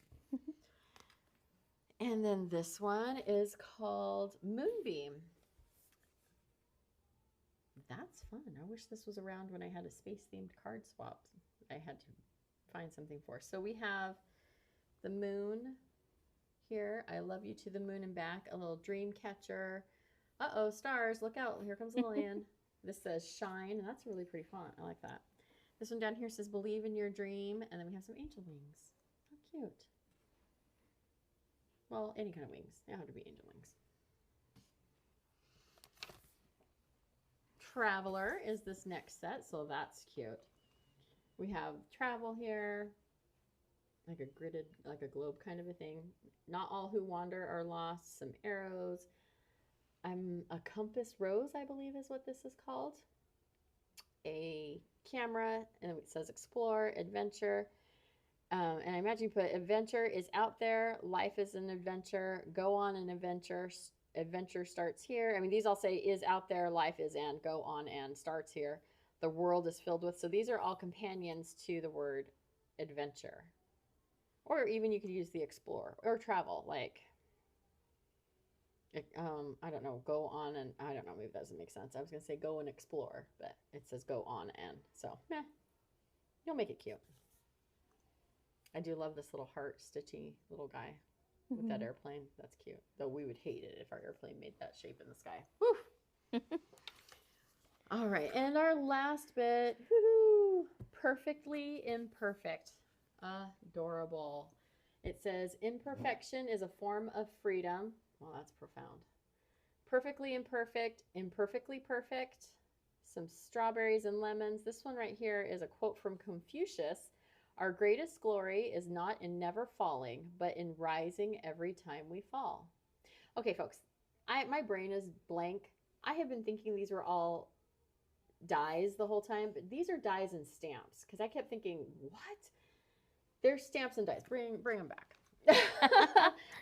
And then this one is called Moonbeam. That's fun. I wish this was around when I had a space-themed card swap. I had to find something for. So we have the moon here. I love you to the moon and back. A little dream catcher. Uh-oh, stars. Look out. Here comes Lillian. This says shine, and that's a really pretty font. I like that. This one down here says believe in your dream, and then we have some angel wings. How cute. Well, any kind of wings. They don't have to be angel wings. Traveler is this next set, so that's cute. We have travel here, like a gridded, like a globe kind of a thing. Not all who wander are lost. Some arrows. A compass rose, I believe is what this is called. A camera, and it says explore, adventure. And I imagine you put adventure is out there, life is an adventure, go on an adventure, adventure starts here. I mean, these all say is out there, life is and, go on and starts here. The world is filled with. So these are all companions to the word adventure. Or even you could use the explore or travel, like, I don't know, go on and, I don't know, maybe that doesn't make sense. I was going to say go and explore, but it says go on and. So, meh, you'll make it cute. I do love this little heart stitchy little guy with that airplane. That's cute. Though we would hate it if our airplane made that shape in the sky. Woo! All right, and our last bit, woohoo, perfectly imperfect. Adorable. It says, imperfection is a form of freedom. Well, that's profound. Perfectly imperfect, imperfectly perfect. Some strawberries and lemons. This one right here is a quote from Confucius. Our greatest glory is not in never falling, but in rising every time we fall. Okay, folks, my brain is blank. I have been thinking these were all dies the whole time, but these are dies and stamps because I kept thinking, what? There's stamps and dies. Bring them back.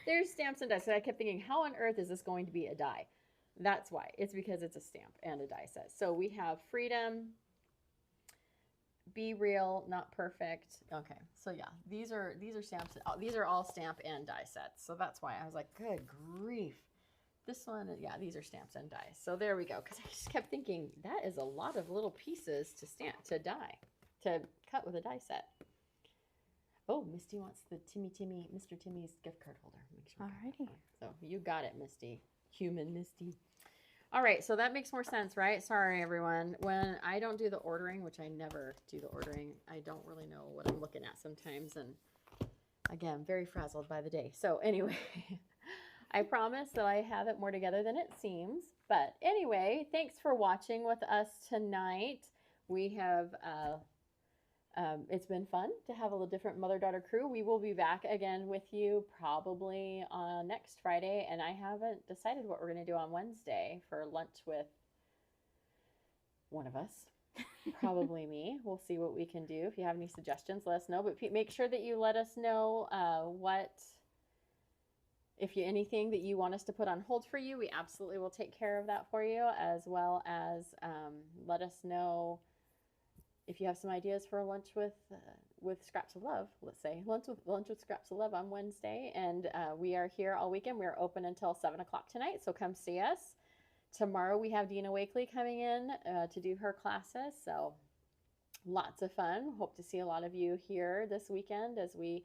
There's stamps and dies. So I kept thinking, how on earth is this going to be a die? That's why. It's because it's a stamp and a die set. So we have freedom, be real, not perfect. Okay, so yeah, these are stamps. These are all stamp and die sets. So that's why I was like, good grief. This one, yeah, these are stamps and dies. So there we go. Because I just kept thinking that is a lot of little pieces to to cut with a die set. Oh, Misty wants the Mr. Timmy's gift card holder. Make sure. Alrighty. So you got it, Misty. Human Misty. All right, so that makes more sense, right? Sorry, everyone. When I don't do the ordering, which I never do the ordering, I don't really know what I'm looking at sometimes. And again, very frazzled by the day. So anyway, I promise that I have it more together than it seems. But anyway, thanks for watching with us tonight. We have, it's been fun to have a little different mother-daughter crew. We will be back again with you probably on next Friday. And I haven't decided what we're going to do on Wednesday for lunch with one of us. Probably me. We'll see what we can do. If you have any suggestions, let us know. But make sure that you let us know anything that you want us to put on hold for you. We absolutely will take care of that for you, as well as let us know if you have some ideas for a lunch with Scraps of Love. Let's say lunch with Scraps of Love on Wednesday, and we are here all weekend. We are open until 7 o'clock tonight, so come see us. Tomorrow we have Dina Wakely coming in to do her classes, so lots of fun. Hope to see a lot of you here this weekend as we,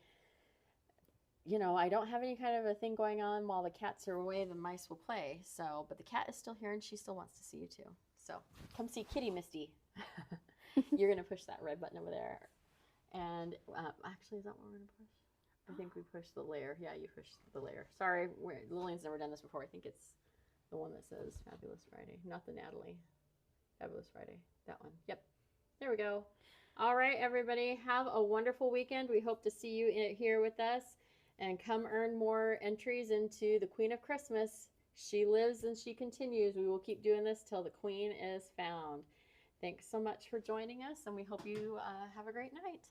I don't have any kind of a thing going on while the cats are away. The mice will play, so, but the cat is still here and she still wants to see you too. So come see Kitty Misty. You're going to push that red button over there. And actually, is that what we're going to push? I think we pushed the layer. Yeah, you pushed the layer. Sorry, Lillian's never done this before. I think it's the one that says Fabulous Friday, not the Natalie. Fabulous Friday, that one. Yep, there we go. All right, everybody, have a wonderful weekend. We hope to see you here with us. And come earn more entries into the Queen of Christmas She lives and she continues. We will keep doing this till the queen is found. Thanks so much for joining us, and we hope you have a great night.